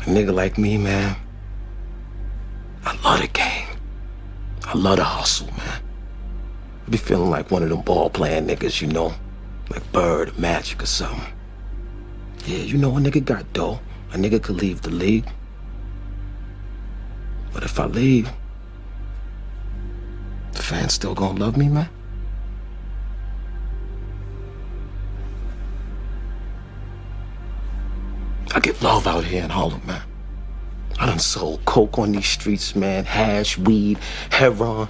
A nigga like me, man, I love the game. I love the hustle, man. I be feeling like one of them ball-playing niggas, you know? Like Bird or Magic or something. Yeah, you know, a nigga got dough. A nigga could leave the league. But if I leave, the fans still gonna love me, man? I get love out here in Harlem, man. I done sold coke on these streets, man. Hash, weed, heroin.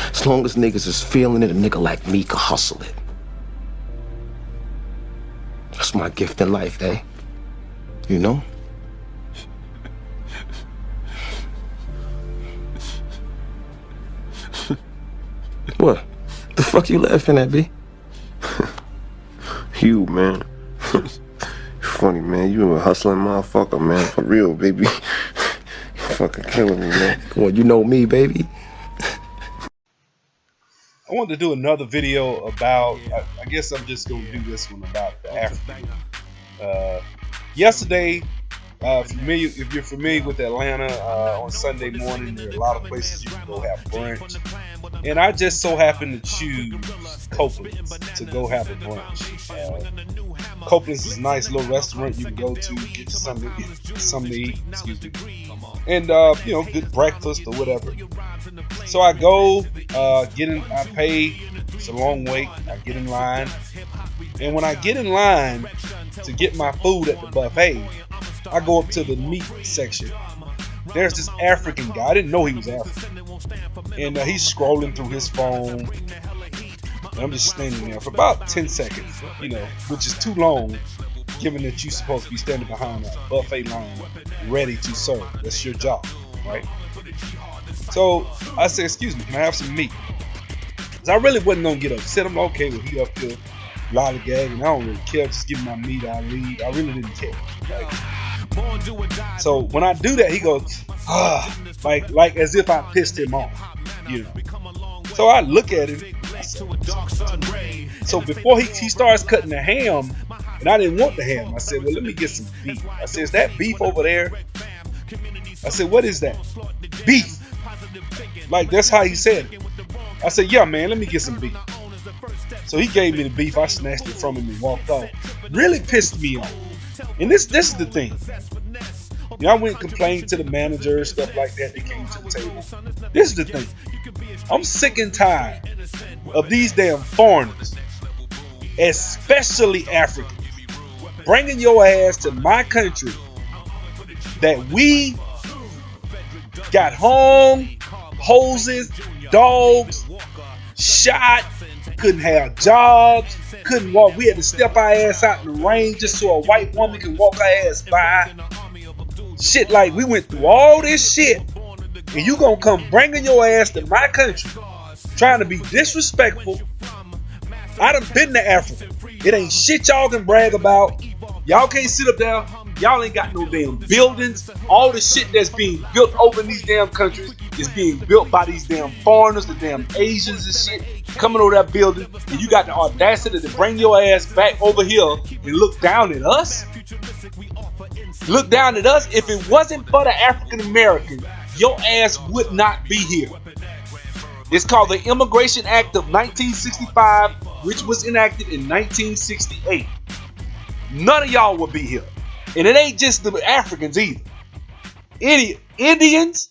As long as niggas is feeling it, a nigga like me can hustle it. That's my gift in life, eh? You know? What? The fuck you laughing at, B? You, man. Funny, man. You a hustling motherfucker, man. For real, baby. You fucking killing me, man. Well, you know me, baby. I wanted to do another video about, I guess I'm just going to do this one about the African. Yesterday, if you're familiar with Atlanta, on Sunday morning, there are a lot of places you can go have brunch. And I just so happened to choose Copeland's to go have a brunch. Copeland's is a nice little restaurant you can go to, get you something to eat, excuse me. And, you know, good breakfast or whatever. So I go, I pay, it's a long wait, I get in line. And when I get in line to get my food at the buffet, I go up to the meat section. There's this African guy, I didn't know he was African. And he's scrolling through his phone. And I'm just standing there for about 10 seconds, you know, which is too long, given that you're supposed to be standing behind a buffet line, ready to serve. That's your job, right? So I said, excuse me, can I have some meat? Because I really wasn't going to get upset. I'm like, okay, well, he up here lollygagging. I don't really care. Just give me my meat, I'll leave. I really didn't care. Right? So when I do that, he goes, like as if I pissed him off, you know. So I look at him. So before he starts cutting the ham, and I didn't want the ham, I said, well, let me get some beef. I said, is that beef over there? I said, what is that? Beef. Like, that's how he said it. I said, yeah, man, let me get some beef. So he gave me the beef. I snatched it from him and walked off. Really pissed me off. And this is the thing. You know, I went and complained to the manager, stuff like that. They came to the table. This is the thing. I'm sick and tired of these damn foreigners, especially Africans, bringing your ass to my country that we got hung, hoses, dogs, shot, couldn't have jobs, couldn't walk. We had to step our ass out in the rain just so a white woman can walk her ass by. Shit, like we went through all this shit, and you gonna come bringing your ass to my country, trying to be disrespectful. I done been to Africa. It ain't shit y'all can brag about. Y'all can't sit up there. Y'all ain't got no damn buildings. All the shit that's being built over in these damn countries is being built by these damn foreigners, the damn Asians and shit, coming over that building, and you got the audacity to bring your ass back over here and look down at us? Look down at us? If it wasn't for the African American, your ass would not be here. It's called the Immigration Act of 1965, which was enacted in 1968. None of y'all would be here. And it ain't just the Africans either. Indians,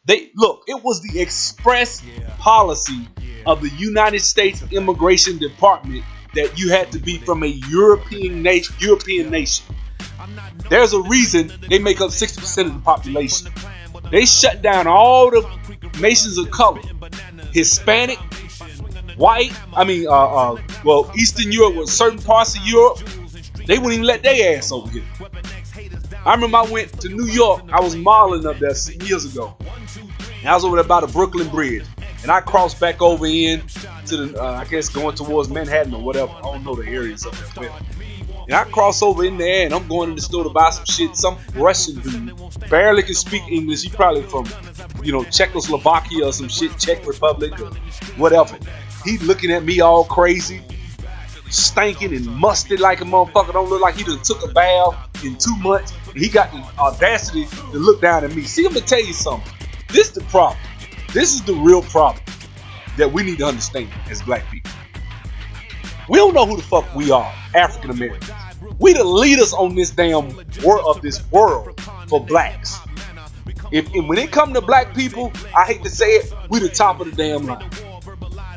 it was the express policy of the United States Immigration Department that you had to be from a European nation. There's a reason they make up 60% of the population. They shut down all the nations of color. Hispanic, white, Eastern Europe, with certain parts of Europe, they wouldn't even let their ass over here. I remember I went to New York. I was modeling up there some years ago. And I was over there by the Brooklyn Bridge. And I crossed back over in to the, I guess going towards Manhattan or whatever. I don't know the areas up there. And I cross over in there and I'm going to the store to buy some shit. Some Russian dude barely can speak English. He probably from, Czechoslovakia or some shit, Czech Republic or whatever. He looking at me all crazy. stinking and musty like a motherfucker. Don't look like he done took a bath in 2 months. And he got the audacity to look down at me. See, I'm gonna tell you something. This is the problem. This is the real problem that we need to understand as black people. We don't know who the fuck we are, African Americans. We the leaders on this damn world of this world for blacks. And when it come to black people, I hate to say it, we the top of the damn line.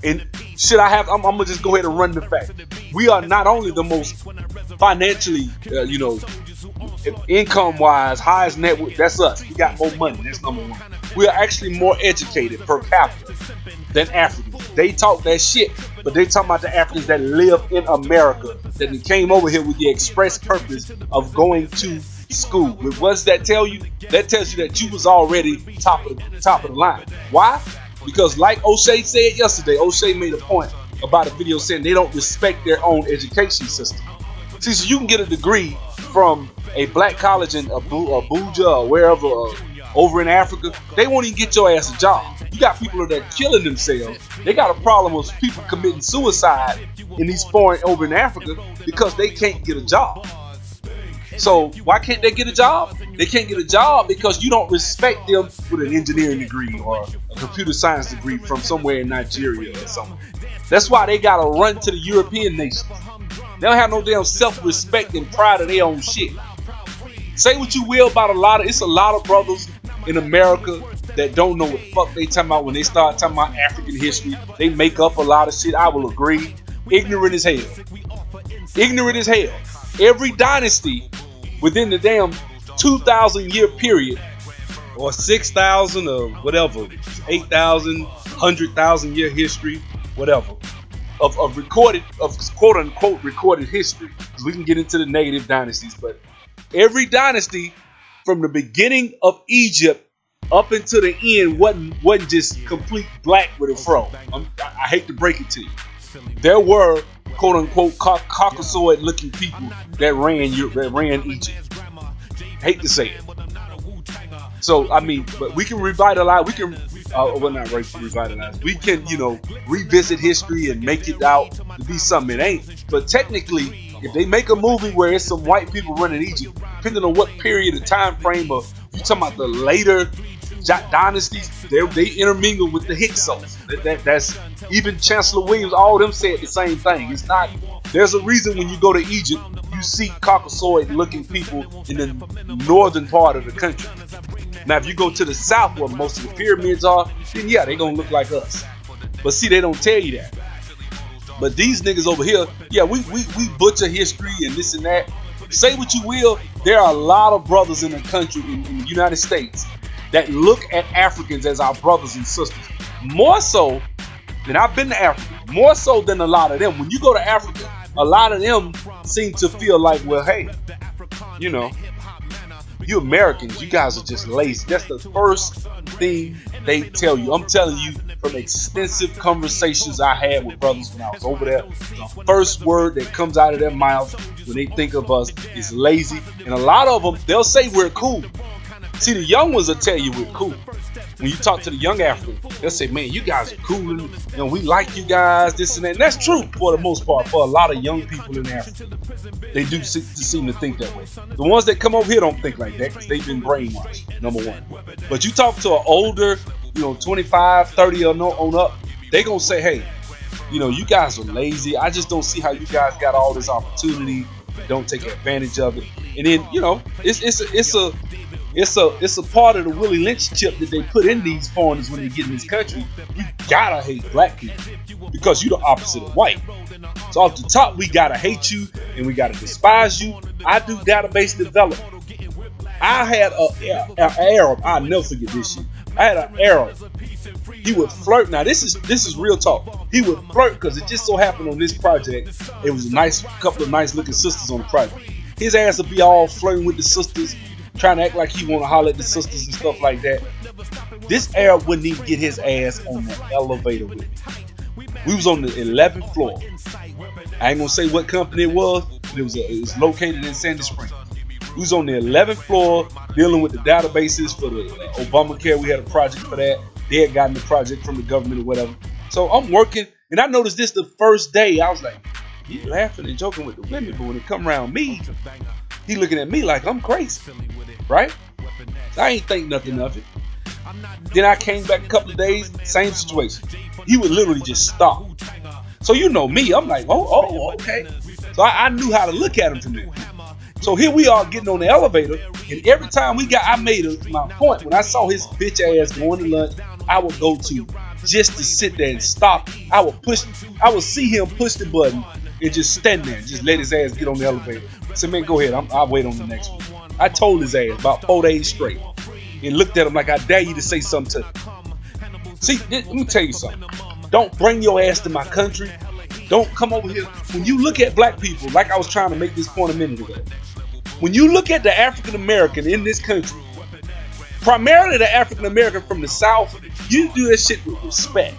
And I'm gonna just go ahead and run the fact. We are not only the most financially, income-wise, highest net worth. That's us. We got more money. That's number one. We are actually more educated per capita than Africans. They talk that shit, but they talking about the Africans that live in America, that came over here with the express purpose of going to school. What does that tell you? That tells you that you was already top of the line. Why? Because like O'Shea said yesterday, O'Shea made a point about a video saying they don't respect their own education system. See, so you can get a degree from a black college in Abuja or wherever over in Africa. They won't even get your ass a job. You got people that are killing themselves. They got a problem with people committing suicide in these foreign over in Africa because they can't get a job. So why can't they get a job? They can't get a job because you don't respect them with an engineering degree or a computer science degree from somewhere in Nigeria or something. That's why they gotta run to the European nations. They don't have no damn self-respect and pride of their own shit. Say what you will about it's a lot of brothers in America that don't know what the fuck they talking about when they start talking about African history. They make up a lot of shit. I will agree. Ignorant as hell. Ignorant as hell. Every dynasty within the damn 2,000 year period, or 6,000 or whatever, 8,000, 100,000 year history, whatever, of quote unquote recorded history. We can get into the negative dynasties, but every dynasty from the beginning of Egypt up until the end wasn't just complete black with a fro. I hate to break it to you. There were quote unquote Caucasoid looking people that ran Egypt. Hate to say it. So I mean, but we can revitalize. We can, not revitalize. We can, revisit history and make it out to be something it ain't. But technically, if they make a movie where it's some white people running Egypt, depending on what period of time frame, or you talking about the later dynasties, they intermingle with the Hyksos. That's even Chancellor Williams. All of them said the same thing. It's not. There's a reason when you go to Egypt, you see Caucasoid-looking people in the northern part of the country. Now, if you go to the south where most of the pyramids are, then yeah, they gonna look like us. But see, they don't tell you that. But these niggas over here, yeah, we butcher history and this and that. Say what you will, there are a lot of brothers in the country, in the United States, that look at Africans as our brothers and sisters. More so than I've been to Africa. More so than a lot of them. When you go to Africa, a lot of them seem to feel like, well, hey, you Americans, you guys are just lazy. That's the first thing they tell you. I'm telling you from extensive conversations I had with brothers when I was over there. The first word that comes out of their mouth when they think of us is lazy. And a lot of them, they'll say we're cool. See, the young ones will tell you we're cool. When you talk to the young Africans, they'll say, man, you guys are cool. We like you guys, this and that. And that's true for the most part for a lot of young people in Africa. They do seem to think that way. The ones that come over here don't think like that because they've been brainwashed, number one. But you talk to an older, 25, 30 or on up, they going to say, hey, you guys are lazy. I just don't see how you guys got all this opportunity. Don't take advantage of it. And then, it's a part of the Willie Lynch chip that they put in these foreigners when they get in this country. You gotta hate black people because you're the opposite of white. So off the top, we gotta hate you and we gotta despise you. I do database development. I had an Arab. I'll never forget this shit. I had an Arab. He would flirt. Now this is real talk. He would flirt because it just so happened on this project, it was a couple of nice looking sisters on the project. His ass would be all flirting with the sisters, trying to act like he want to holler at the sisters and stuff like that. This Arab wouldn't even get his ass on the elevator with me. We was on the 11th floor. I ain't gonna say what company it was, but it was located in Sandy Springs. We was on the 11th floor dealing with the databases for the Obamacare. We had a project for that. They had gotten the project from the government or whatever. So I'm working, and I noticed this the first day. I was like, he laughing and joking with the women, but when it come around me, he looking at me like I'm crazy, right? I ain't think nothing of it. Then I came back a couple of days, same situation. He would literally just stop. So you know me, I'm like, oh, okay. So I knew how to look at him from there. So here we are getting on the elevator, and every time I made my point, when I saw his bitch ass going to lunch, I would go to just to sit there and stop. I would see him push the button and just stand there, just let his ass get on the elevator. I said, man, go ahead, I'll wait on the next one. I told his ass about 4 days straight and looked at him like I dare you to say something to him. See, let me tell you something. Don't bring your ass to my country. Don't come over here. When you look at black people, like I was trying to make this point a minute ago, when you look at the African American in this country, primarily the African American from the South, you do that shit with respect.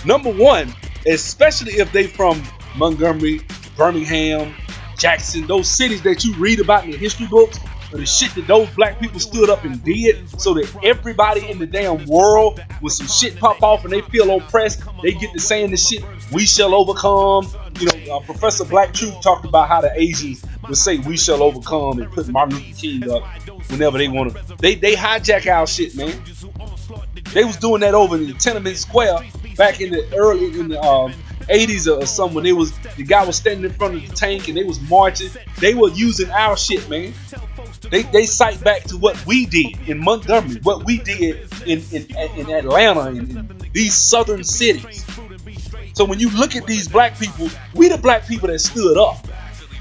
Number one, especially if they from Montgomery, Birmingham, Jackson, those cities that you read about in the history books, or the shit that those black people stood up and did so that everybody in the damn world, when some shit pop off and they feel oppressed, they get to saying the shit, we shall overcome. You know, Professor Black Truth talked about how the Asians would say we shall overcome and put Martin Luther King up whenever they want to. They hijack our shit, man. They was doing that over in the Tenement Square back in the 80s or something, when the guy was standing in front of the tank and they was marching. They were using our shit, man. They cite back to what we did in Montgomery, what we did in Atlanta, in these southern cities. So when you look at these black people, we the black people that stood up.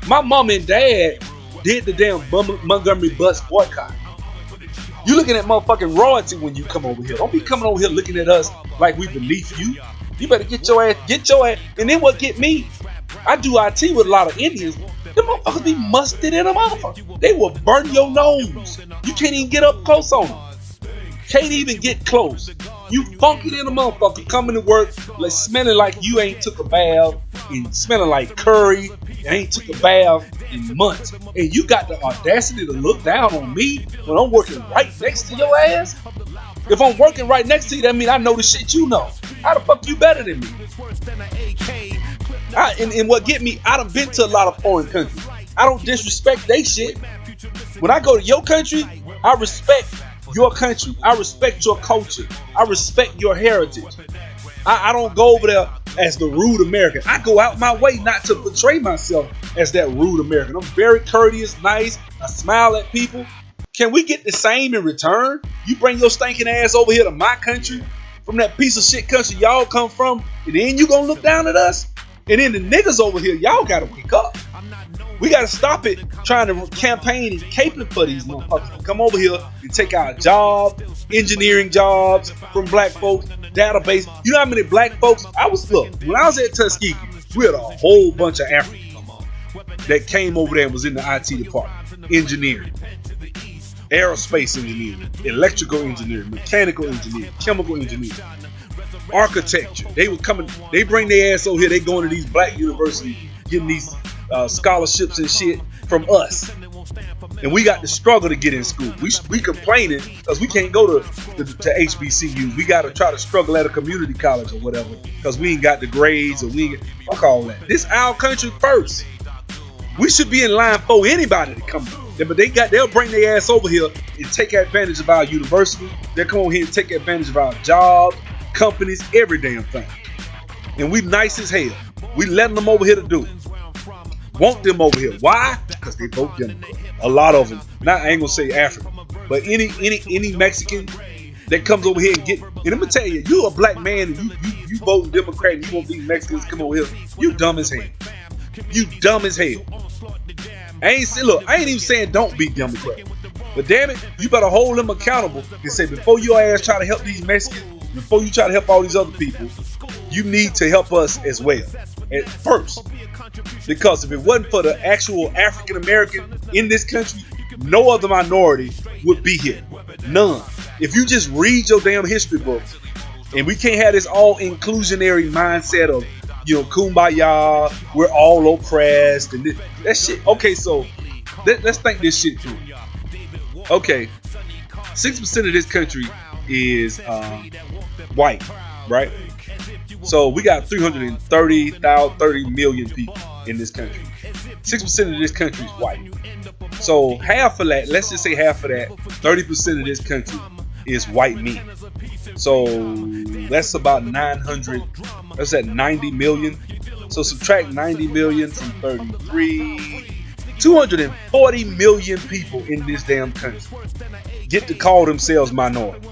My mom and dad did the damn Montgomery bus boycott. You looking at motherfucking royalty when you come over here. Don't be coming over here looking at us like we beneath you. You better get your ass. And then what get me? I do IT with a lot of Indians. Them motherfuckers be musted in a motherfucker. They will burn your nose. You can't even get up close on them. Can't even get close. You funky in a motherfucker coming to work like smelling like you ain't took a bath and smelling like curry and ain't took a bath in months. And you got the audacity to look down on me when I'm working right next to your ass? If I'm working right next to you, that means I know the shit you know. How the fuck you better than me? And what get me, I done been to a lot of foreign countries. I don't disrespect they shit. When I go to your country, I respect your country. I respect your culture. I respect your heritage. I don't go over there as the rude American. I go out my way not to portray myself as that rude American. I'm very courteous, nice. I smile at people. Can we get the same in return? You bring your stinking ass over here to my country from that piece of shit country y'all come from, and then you gonna look down at us? And then the niggas over here, y'all gotta wake up. We gotta stop it trying to campaign and caping for these motherfuckers to come over here and take our job, engineering jobs from black folks, database. You know how many black folks? When I was at Tuskegee, we had a whole bunch of Africans that came over there and was in the IT department, engineering, aerospace engineering, electrical engineering, mechanical engineering, chemical engineering, architecture. They were coming, they bring their ass over here, they going to these black universities, getting these scholarships and shit from us. And we got to struggle to get in school. We complaining because we can't go to HBCU. We got to try to struggle at a community college or whatever because we ain't got the grades or we ain't, fuck all that. This our country first. We should be in line for anybody to come. But they'll bring their ass over here and take advantage of our university. They'll come over here and take advantage of our jobs, companies, every damn thing. And we nice as hell. We letting them over here to do it. Want them over here. Why? Because they vote Democrat. A lot of them. I ain't gonna say African, but any Mexican that comes over here and get. And I'm gonna tell you, you a black man and you voting Democrat and you want these Mexicans to come over here. You dumb as hell. You dumb as hell. I ain't even saying don't be Democrat. But damn it, you better hold them accountable and say before your ass try to help these Mexicans, before you try to help all these other people, you need to help us as well at first. Because if it wasn't for the actual African American in this country, no other minority would be here. None. If you just read your damn history books, and we can't have this all inclusionary mindset of, kumbaya, we're all oppressed and that shit. Okay, so let's think this shit through. Okay, 6% of this country is white, right? So we got 30 million people. in this country. 6% of this country is white. So half of that, let's just say half of that, 30% of this country is white men. So that's about 900, that's at 90 million. So subtract 90 million from 33, 240 million people in this damn country get to call themselves minorities.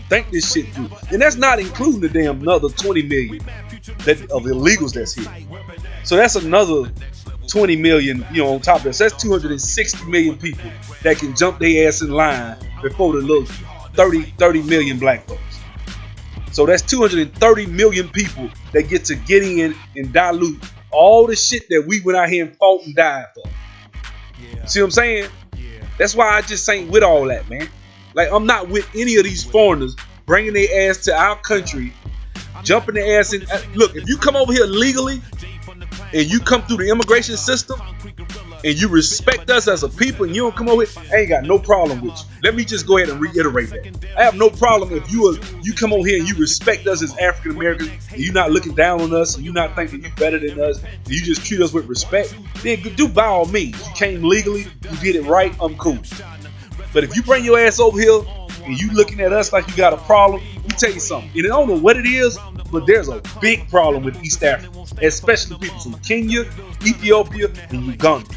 Think this shit through. And that's not including the damn another 20 million of illegals that's here. So that's another 20 million, on top of this. That's 260 million people that can jump their ass in line before the little 30 million black folks. So that's 230 million people that get to get in and dilute all the shit that we went out here and fought and died for. See what I'm saying? That's why I just ain't with all that, man. Like, I'm not with any of these foreigners bringing their ass to our country, jumping their ass in. Look, if you come over here legally and you come through the immigration system and you respect us as a people and you don't come over here, I ain't got no problem with you. Let me just go ahead and reiterate that. I have no problem if you come over here and you respect us as African Americans and you're not looking down on us and you're not thinking you're better than us and you just treat us with respect, then do by all means. You came legally, you did it right, I'm cool. But if you bring your ass over here and you looking at us like you got a problem, let me tell you something. And I don't know what it is, but there's a big problem with East Africa, especially people from Kenya, Ethiopia, and Uganda.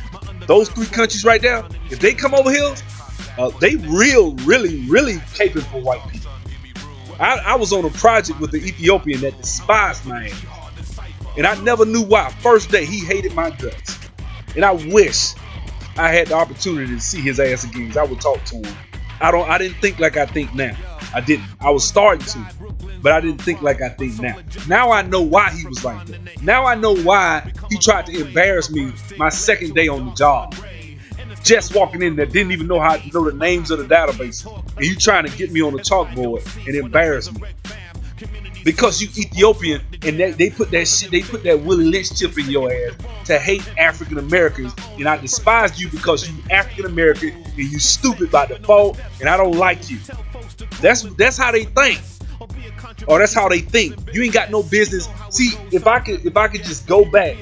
Those three countries right there, if they come over here, they really caping for white people. I was on a project with the Ethiopian that despised my ass. And I never knew why. First day, he hated my guts. And I wish I had the opportunity to see his ass again. I would talk to him. I didn't think like I think now. I didn't. I was starting to, but I didn't think like I think now. Now I know why he was like that. Now I know why he tried to embarrass me my second day on the job. Just walking in there, didn't even know how to know the names of the database. And you trying to get me on the chalkboard and embarrass me. Because you Ethiopian and they put that shit, they put that Willie Lynch chip in your ass to hate African Americans, and I despise you because you African American and you stupid by default, and I don't like you. That's how they think, or that's how they think. You ain't got no business. See, if I could just go back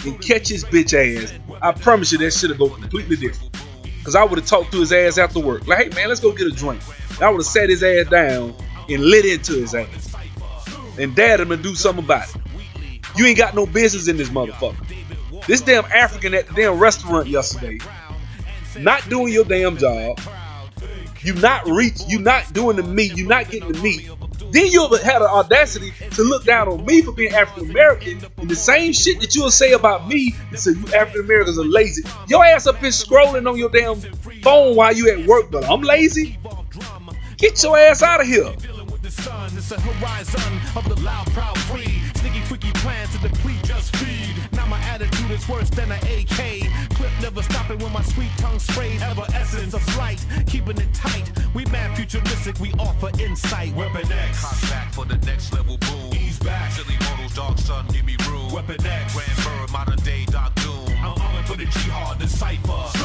and catch his bitch ass, I promise you that shit'll go completely different. Cause I would have talked to his ass after work, like, hey man, let's go get a drink. And I would have sat his ass down and lit into his ass and dared him to do something about it. You ain't got no business in this motherfucker. This damn African at the damn restaurant yesterday, not doing your damn job. You not doing the meat. You not getting the meat. Then you had the audacity to look down on me for being African American, and the same shit that you'll say about me and say you African Americans are lazy. Your ass up here scrolling on your damn phone while you at work, but I'm lazy. Get your ass out of here. It's a horizon of the loud, proud, free. Sneaky, freaky plan to deplete, just feed. Now my attitude is worse than an AK. Clip never stopping when my sweet tongue sprays. Ever essence of flight, keeping it tight. We mad futuristic, we offer insight. Weapon X, hot back for the next level boom. Ease back, silly models, dark sun, give me room. Weapon X, Grand Bird, modern day Doc Doom. I'm arming for the jihad, the cipher.